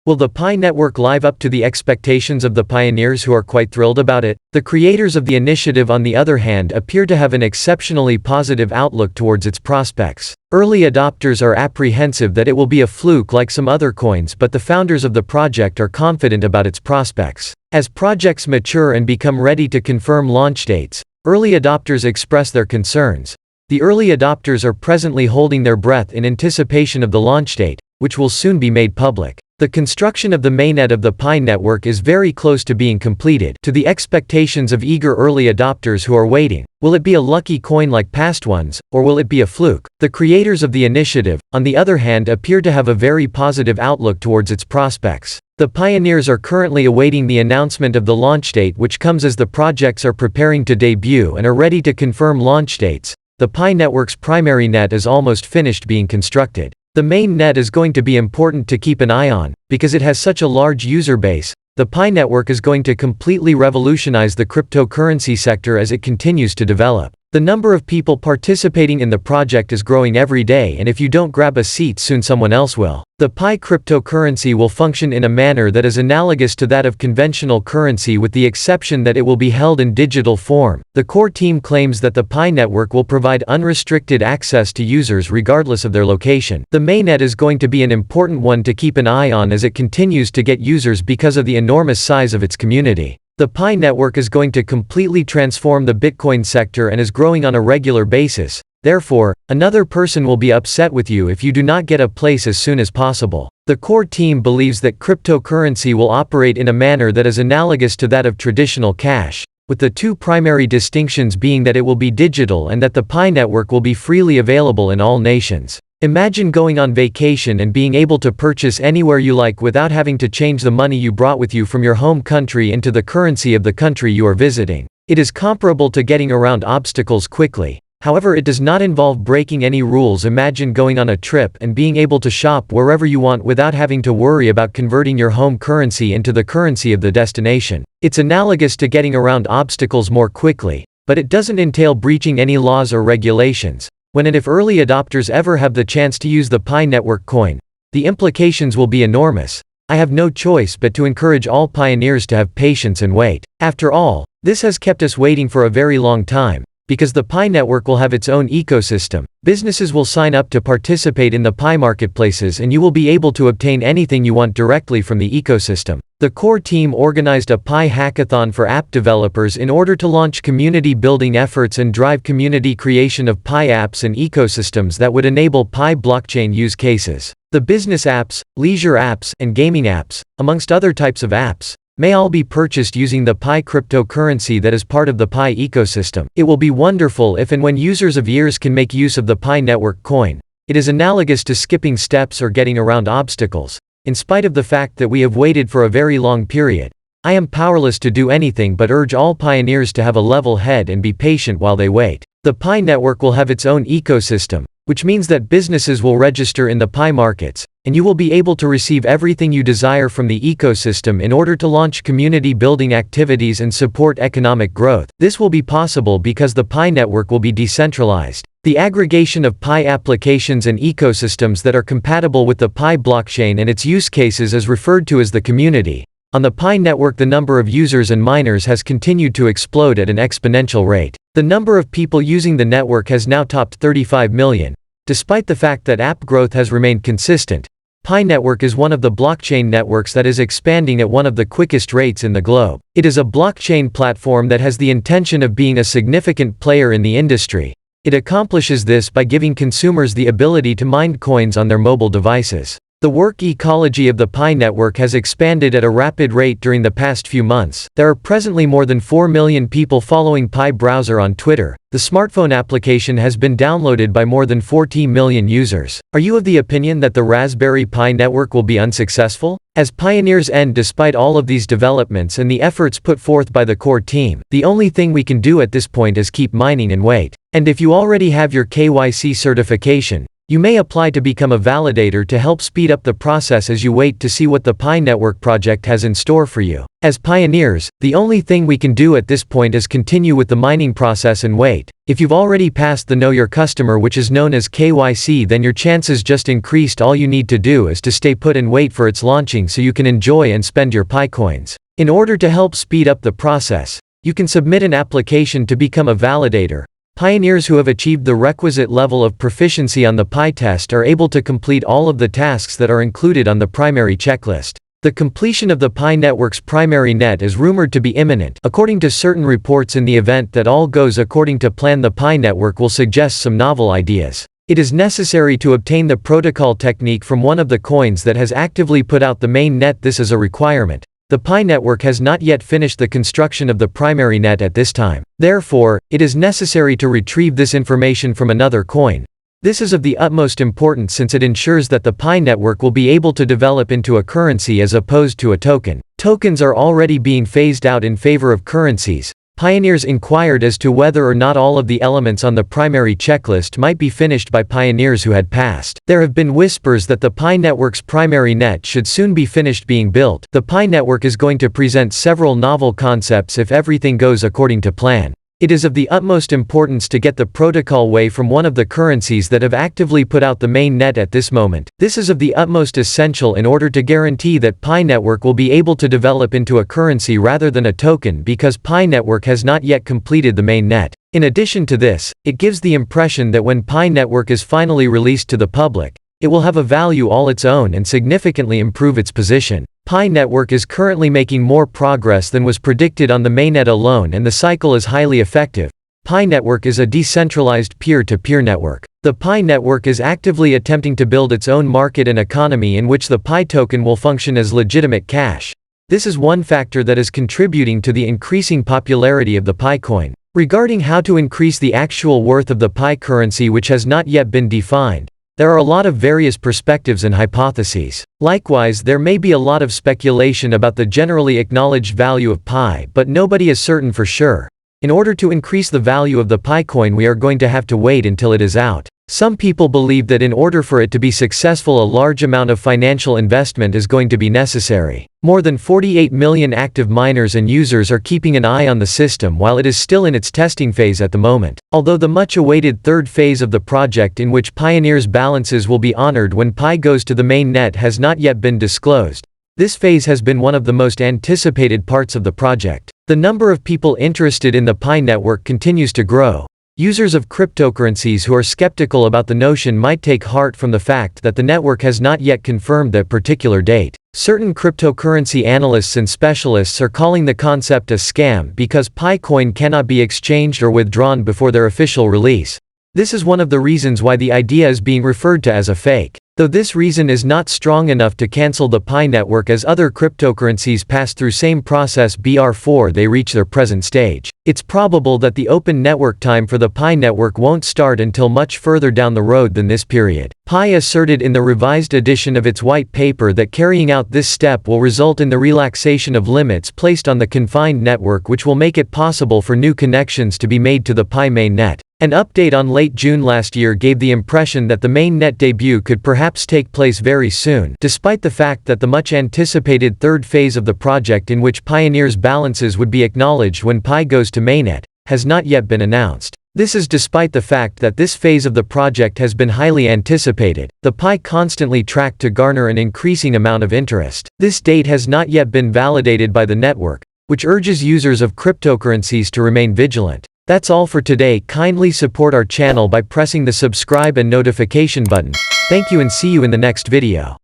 Will the Pi network live up to the expectations of the pioneers who are quite thrilled about it? The creators of the initiative, on the other hand, appear to have an exceptionally positive outlook towards its prospects. Early adopters are apprehensive that it will be a fluke like some other coins, but the founders of the project are confident about its prospects. As projects mature and become ready to confirm launch dates, early adopters express their concerns. The early adopters are presently holding their breath in anticipation of the launch date, which will soon be made public. The construction of the mainnet of the Pi network is very close to being completed, to the expectations of eager early adopters who are waiting. Will it be a lucky coin like past ones, or will it be a fluke? The creators of the initiative, on the other hand, appear to have a very positive outlook towards its prospects. The pioneers are currently awaiting the announcement of the launch date, which comes as the projects are preparing to debut and are ready to confirm launch dates. The Pi network's primary net is almost finished being constructed. The main net is going to be important to keep an eye on, because it has such a large user base. The Pi network is going to completely revolutionize the cryptocurrency sector as it continues to develop. The number of people participating in the project is growing every day, and if you don't grab a seat soon, someone else will. The Pi cryptocurrency will function in a manner that is analogous to that of conventional currency, with the exception that it will be held in digital form. The core team claims that the Pi network will provide unrestricted access to users regardless of their location. The mainnet is going to be an important one to keep an eye on as it continues to get users because of the enormous size of its community. The Pi network is going to completely transform the Bitcoin sector and is growing on a regular basis. Therefore, another person will be upset with you if you do not get a place as soon as possible. The core team believes that cryptocurrency will operate in a manner that is analogous to that of traditional cash, with the two primary distinctions being that it will be digital and that the Pi network will be freely available in all nations. Imagine going on vacation and being able to purchase anywhere you like without having to change the money you brought with you from your home country into the currency of the country you are visiting. It is comparable to getting around obstacles quickly. However, it does not involve breaking any rules. Imagine going on a trip and being able to shop wherever you want without having to worry about converting your home currency into the currency of the destination. It's analogous to getting around obstacles more quickly, but it doesn't entail breaching any laws or regulations. When and if early adopters ever have the chance to use the Pi network coin, the implications will be enormous. I have no choice but to encourage all pioneers to have patience and wait. After all, this has kept us waiting for a very long time, because the Pi network will have its own ecosystem. Businesses will sign up to participate in the Pi marketplaces, and you will be able to obtain anything you want directly from the ecosystem. The core team organized a Pi hackathon for app developers in order to launch community building efforts and drive community creation of Pi apps and ecosystems that would enable Pi blockchain use cases. The business apps, leisure apps, and gaming apps, amongst other types of apps, may all be purchased using the Pi cryptocurrency that is part of the Pi ecosystem. It will be wonderful if and when users of years can make use of the Pi network coin. It is analogous to skipping steps or getting around obstacles. In spite of the fact that we have waited for a very long period, I am powerless to do anything but urge all pioneers to have a level head and be patient while they wait. The Pi network will have its own ecosystem, which means that businesses will register in the Pi markets, and you will be able to receive everything you desire from the ecosystem in order to launch community building activities and support economic growth. This will be possible because the Pi network will be decentralized. The aggregation of Pi applications and ecosystems that are compatible with the Pi blockchain and its use cases is referred to as the community. On the Pi network, the number of users and miners has continued to explode at an exponential rate. The number of people using the network has now topped 35 million. Despite the fact that app growth has remained consistent, Pi network is one of the blockchain networks that is expanding at one of the quickest rates in the globe. It is a blockchain platform that has the intention of being a significant player in the industry. It accomplishes this by giving consumers the ability to mine coins on their mobile devices. The work ecology of the Pi network has expanded at a rapid rate during the past few months. There are presently more than 4 million people following Pi browser on Twitter. The smartphone application has been downloaded by more than 14 million users. Are you of the opinion that the Raspberry Pi network will be unsuccessful? As pioneers end despite all of these developments and the efforts put forth by the core team, the only thing we can do at this point is keep mining and wait. And if you already have your KYC certification, You may apply to become a validator to help speed up the process as you wait to see what the Pi network project has in store for you. As pioneers, the only thing we can do at this point is continue with the mining process and wait. If you've already passed the Know Your Customer, which is known as KYC, then your chances just increased. All you need to do is to stay put and wait for its launching so you can enjoy and spend your Pi coins. In order to help speed up the process, you can submit an application to become a validator. Pioneers who have achieved the requisite level of proficiency on the Pi test are able to complete all of the tasks that are included on the primary checklist. The completion of the Pi network's primary net is rumored to be imminent. According to certain reports, in the event that all goes according to plan, the Pi network will suggest some novel ideas. It is necessary to obtain the protocol technique from one of the coins that has actively put out the main net. This is a requirement. The Pi network has not yet finished the construction of the primary net at this time. Therefore, it is necessary to retrieve this information from another coin. This is of the utmost importance since it ensures that the Pi network will be able to develop into a currency as opposed to a token. Tokens are already being phased out in favor of currencies. Pioneers inquired as to whether or not all of the elements on the primary checklist might be finished by pioneers who had passed. There have been whispers that the Pi network's primary net should soon be finished being built. The Pi network is going to present several novel concepts if everything goes according to plan. It is of the utmost importance to get the protocol way from one of the currencies that have actively put out the main net at this moment. This is of the utmost essential in order to guarantee that Pi network will be able to develop into a currency rather than a token, because Pi network has not yet completed the main net. In addition to this, it gives the impression that when Pi network is finally released to the public, it will have a value all its own and significantly improve its position. Pi network is currently making more progress than was predicted on the mainnet alone, and the cycle is highly effective. Pi network is a decentralized peer-to-peer network. The Pi network is actively attempting to build its own market and economy in which the Pi token will function as legitimate cash. This is one factor that is contributing to the increasing popularity of the Pi coin. Regarding how to increase the actual worth of the Pi currency, which has not yet been defined, there are a lot of various perspectives and hypotheses. Likewise, there may be a lot of speculation about the generally acknowledged value of Pi, but nobody is certain for sure. In order to increase the value of the Pi coin, we are going to have to wait until it is out. Some people believe that in order for it to be successful, a large amount of financial investment is going to be necessary. More than 48 million active miners and users are keeping an eye on the system while it is still in its testing phase at the moment. Although the much-awaited third phase of the project, in which pioneers' balances will be honored when Pi goes to the main net, has not yet been disclosed, this phase has been one of the most anticipated parts of the project. The number of people interested in the Pi network continues to grow. Users of cryptocurrencies who are skeptical about the notion might take heart from the fact that the network has not yet confirmed that particular date. Certain cryptocurrency analysts and specialists are calling the concept a scam because Pi coin cannot be exchanged or withdrawn before their official release. This is one of the reasons why the idea is being referred to as a fake. Though this reason is not strong enough to cancel the Pi network, as other cryptocurrencies pass through same process before they reach their present stage. It's probable that the open network time for the Pi network won't start until much further down the road than this period. Pi asserted in the revised edition of its white paper that carrying out this step will result in the relaxation of limits placed on the confined network, which will make it possible for new connections to be made to the Pi mainnet. An update on late June last year gave the impression that the mainnet debut could perhaps take place very soon, despite the fact that the much-anticipated third phase of the project, in which pioneers' balances would be acknowledged when Pi goes to mainnet, has not yet been announced. This is despite the fact that this phase of the project has been highly anticipated. The Pi constantly tracked to garner an increasing amount of interest. This date has not yet been validated by the network, which urges users of cryptocurrencies to remain vigilant. That's all for today. Kindly support our channel by pressing the subscribe and notification button. Thank you and see you in the next video.